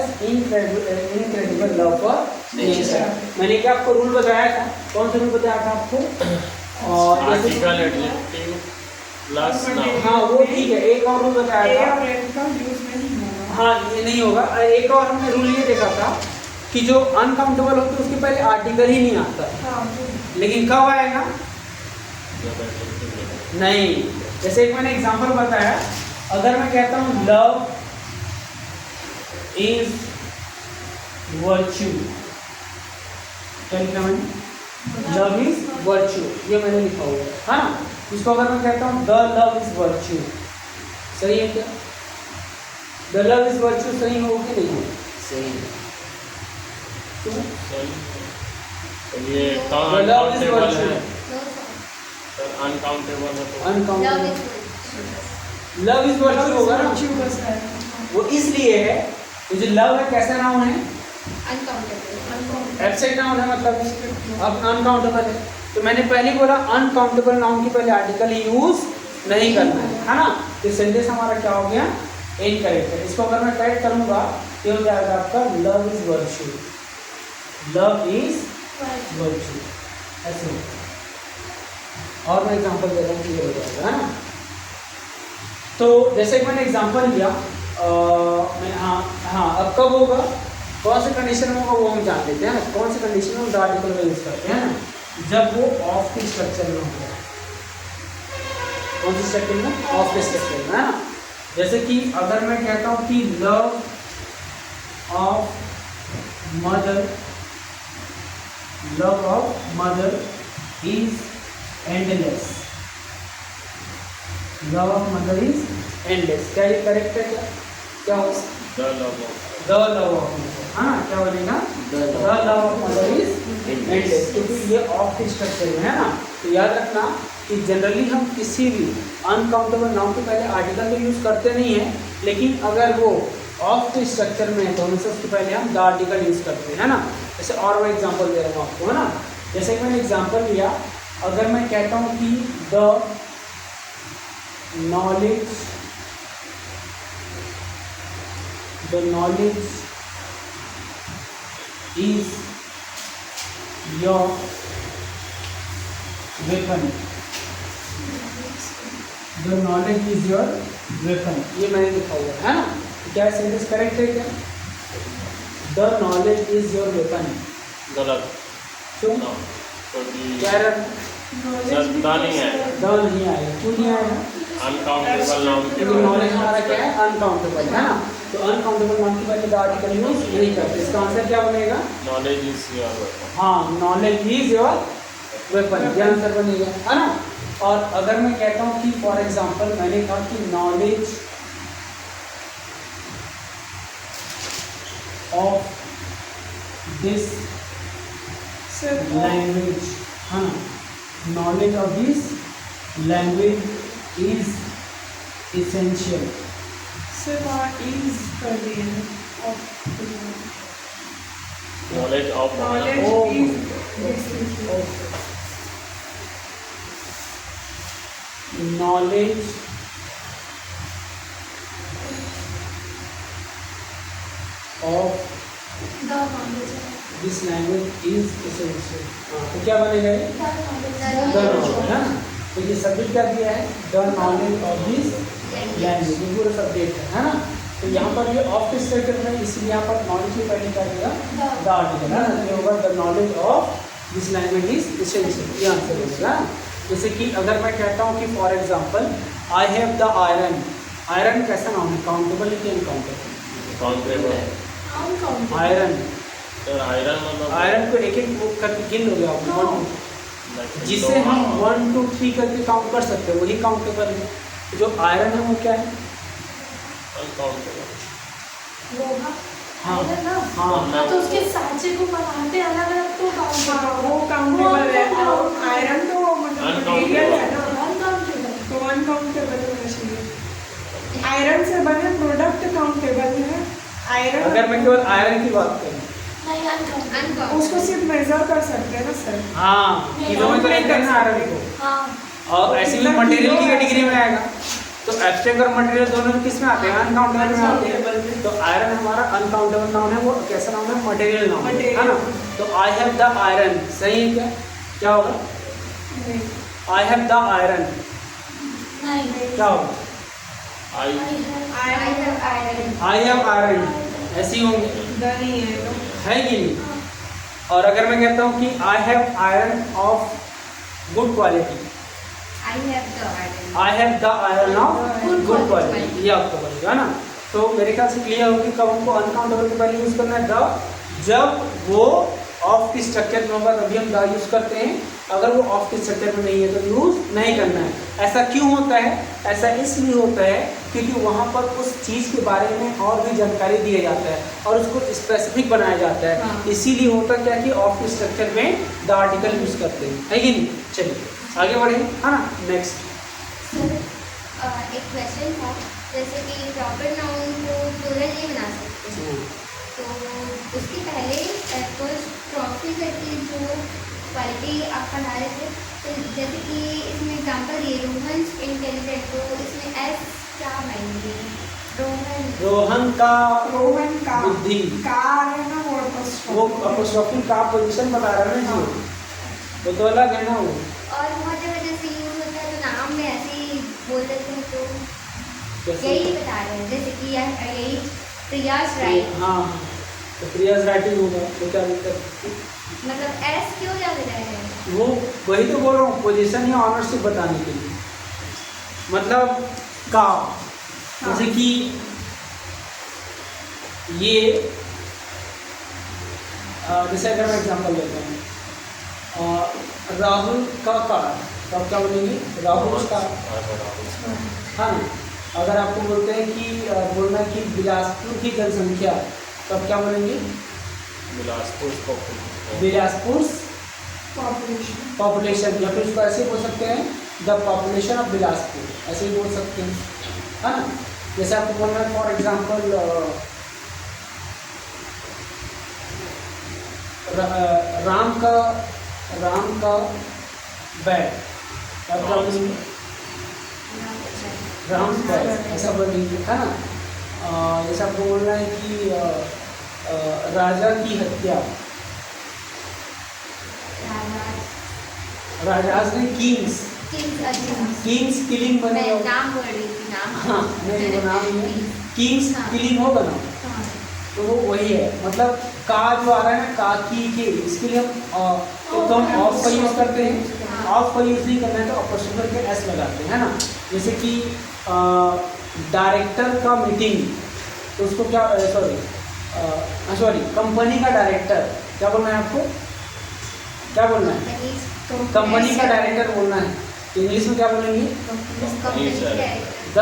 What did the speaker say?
Has incredible love for nature. मैंने क्या आपको रूल बताया था, कौन सा रूल बताया था आपको? और आर्टिकल एडजेक्टिव प्लस नाउन। हाँ वो ठीक है, एक और रूल बताया था। हाँ ये नहीं होगा। एक और हमने रूल ये देखा था कि जो अनकाउंटेबल होता है उसके पहले आर्टिकल ही नहीं आता, लेकिन कब आएगा? नहीं। जैसे एक मैंने एग्जांपल बताया, अगर मैं कहता हूँ लव इज वर्च्यू, क्या लिखा मैंने? लव इज वर्च्यू, ये मैंने लिखा हुआ है, हाँ। इसको अगर मैं कहता हूँ द लव इज वर्च्यू, सही है क्या? द लव इज वर्च्यू सही हो कि नहीं? सही है। ये अनकाउंटेबल है, अनकाउंटेबल है तो अनकाउंटेबल लव इज वर्च्यू होगा ना, वो इसलिए है। ये जो लव है कैसा नाउन है? एब्सेंट नाउन है, मतलब अब अनकाउंटेबल है। तो मैंने पहले बोला अनकाउंटेबल नाउन के पहले आर्टिकल यूज नहीं करना है ना। तो सेंटेंस हमारा क्या हो गया? इनकरेक्ट है। इसको अगर मैं करेक्ट करूंगा तो हो जाएगा आपका love is virtue, love is virtue, ऐसे। और मैं एग्जांपल दे रहा हूँ, क्लियर हो जाएगा, है ना। तो जैसे कि मैंने एग्जांपल लिया, मैं हाँ अब कब होगा, कौन से कंडीशन में होगा वो हम जान लेते हैं ना। कौन से कंडीशन में हम द आर्टिकल का यूज करते हैं ना? जब वो ऑफ के स्ट्रक्चर में होगा। कौन से स्ट्रक्चर में? ऑफ के स्ट्रक्चर में, है ना। जैसे कि अगर मैं कहता हूँ कि love of mother, love of mother is endless, love of mother is endless, क्या ये करेक्ट है? क्या हो? द लव ऑफ मदर, हाँ क्या बोलेगा? The love of mother is endless, क्योंकि ये ऑफ के स्ट्रक्चर में है ना। तो याद रखना कि जनरली हम किसी भी अनकाउंटेबल नाउन के पहले आर्टिकल तो यूज करते नहीं हैं, लेकिन अगर वो ऑफ के स्ट्रक्चर में है तो हमेशा उसके पहले हम द आर्टिकल यूज करते हैं, है ना। जैसे और मैं एग्जांपल दे रहा हूँ आपको, है ना। जैसे कि मैंने एग्जांपल लिया, अगर मैं कहता हूँ कि the knowledge is your weapon, the knowledge is your weapon, ये मैंने लिखा हुआ है ना। क्या सेंटेंस करेक्ट है क्या? The knowledge is your weapon गलत। क्यों? क्या नहीं आएगा, नहीं आएगा। क्यों नहीं आएगा? अनकाउंटेबल नाउन के क्योंकि नॉलेज हमारा क्या है? अनकाउंटेबल, है ना। तो अनकाउंटेबल नाउन के पहले द आर्टिकल यूज नहीं करते। इसका आंसर क्या बनेगा? Knowledge is your weapon. हाँ, नॉलेज इज योर वेपन, ये आंसर बनेगा, है ना। और अगर मैं कहता हूँ कि फॉर एग्जांपल मैंने कहा कि नॉलेज ऑफ दिस लैंग्वेज, हाँ, knowledge of this language is essential. Is कर दिए knowledge of knowledge of this language is essential. तो क्या बनेगा ये? द नॉलेज, है ना। तो ये सब्जेक्ट क्या दिया है? The knowledge of this language, ये पूरा सब्जेक्ट है ना। तो यहाँ पर ये ऑफ के स्ट्रक्चर में, इसलिए यहाँ पर नॉलेज के पहले क्या दिया? द आर्टिकल, है ना। ये होगा the knowledge of this language is essential, ये आंसर होगा। जैसे कि अगर मैं कहता हूँ कि for example I have the iron, iron कैसा नाम है? काउंटेबल है कि अनकाउंटेबल? आयरन, आयरन मतलब आयरन को एक एक करके गिन लोगे आप, जिसे हम 1 2 3 करके काउंट कर सकते हैं, वही काउंटेबल है। जो आयरन है वो क्या है? अनकाउंटेबल। हाँ हाँ, तो उसके सांचे को बनाते अलग अलग तो वो काउंटेबल है, आयरन तो मटेरियल है ना, तो अनकाउंटेबल होना चाहिए। आयरन से बने प्रोडक्ट काउंटेबल है। आयरन, अगर मैं केवल आयरन की बात करूँ, उसको सिर्फ मेजर कर सकते हैं ना सर। हाँ, किलो में तो नहीं करना आयरन को। हाँ, और ऐसे भी मटेरियल की कैटेगरी में आएगा, तो एब्स्ट्रैक्ट और मटेरियल दोनों में किस में आते हैं? अनकाउंटेबल में आते हैं। Uncountable। तो आयरन हमारा अनकाउंटेबल नाउन है, वो कैसा नाउन है? मटेरियल नाउन है ना। तो आई हैव द आयरन सही है क्या? क्या होगा? नहीं, आई हैव द आयरन नहीं क्या होगा? आई I have iron। I have iron ऐसी होंगी, द नहीं है तो है कि नहीं? और अगर मैं कहता हूँ कि I have iron of good quality, I have the iron. I have the iron of Good good quality। Quality, ये आपको बनेगा ना। तो मेरे ख्याल से क्लियर होगी कब हमको अनकाउंटेबल के पहले यूज करना है द, जब वो ऑफ की स्ट्रक्चर में होगा तभी हम द यूज करते हैं, अगर वो ऑफ की स्ट्रक्चर में नहीं है तो यूज नहीं करना है। ऐसा क्यों होता है? ऐसा इसलिए होता है क्योंकि वहाँ पर उस चीज़ के बारे में और भी जानकारी दिया जाता है और उसको स्पेसिफिक बनाया जाता है। हाँ। इसीलिए होता क्या कि ऑफ की स्ट्रक्चर में द आर्टिकल यूज करते हैं, है कि नहीं? चलिए आगे बढ़े, है ना। नेक्स्ट सर एक क्वेश्चन था, जैसे कि प्रॉपर नाउन को प्लूरल नहीं बना सकते, तो उसके पहले कुछ ट्रॉफी करके जो क्वालिटी आप पढ़ा रहे थे, तो जैसे कि इसमें एग्जाम्पल ये रोहन इंटेलिजेंट, तो इसमें एस क्या मायने? रोहन का रोहन का बुद्धि, का है ना वो apostrophe। वो अपोस्ट्रोफी का पोजीशन बता रहा है ना जी, वो तो अलग है ना वो। और बहुत जगह जैसे यूज होता है तो नाम में ऐसे ही बोल देते हैं, तो जैसे- यही बता रहे हैं, जैसे कि यही प्रियास राइट, हाँ, तो प्रियाज राइटिंग होगा तो क्या दिक्कत? मतलब एस क्यों लग रहे हैं? वो वही तो बोल रहा हूँ, पोजीशन या ऑनरशिप बताने के लिए, मतलब का, जैसे कि ये जैसे अगर मैं एग्जांपल लेता हूँ, राहुल का कार, तो आप क्या बोलेंगे? राहुल का, हाँ ना। अगर आपको बोलते हैं कि बोलना है कि बिलासपुर की जनसंख्या, तो आप क्या बोलेंगे? बिलासपुर बिलासपुर Population। पॉपुलेशन, या फिर उसको ऐसे बोल सकते हैं द पॉपुलेशन ऑफ बिलासपुर, ऐसे ही बोल सकते हैं, है ना। जैसे आपको बोलना है फॉर एग्जांपल राम का बैट, आप क्या बोलेंगे? राम बैट, ऐसा बोलेंगे, है ना। जैसे आपको बोलना है कि राजा की हत्या, राजाज ने किंग्स किलिंग मैं बनेगा। नाम बोल रही थी, नाम। हाँ नहीं, वो नाम नहीं है, किंग्स हाँ। किलिंग होगा ना, हाँ। तो वो वही है। मतलब का जो आ रहा है ना, का की के, इसके लिए हम एक तो हम ऑफ का यूज करते हैं, ऑफ का यूज नहीं करना है तो अपोस्ट्रोफी के एस लगाते हैं, है ना। जैसे कि डायरेक्टर का मीटिंग, तो उसको क्या, सॉरी कंपनी का डायरेक्टर, क्या बोलना है आपको? क्या बोलना है? कंपनी का डायरेक्टर बोलना है, इंग्लिश में क्या बोलेंगे? Company director.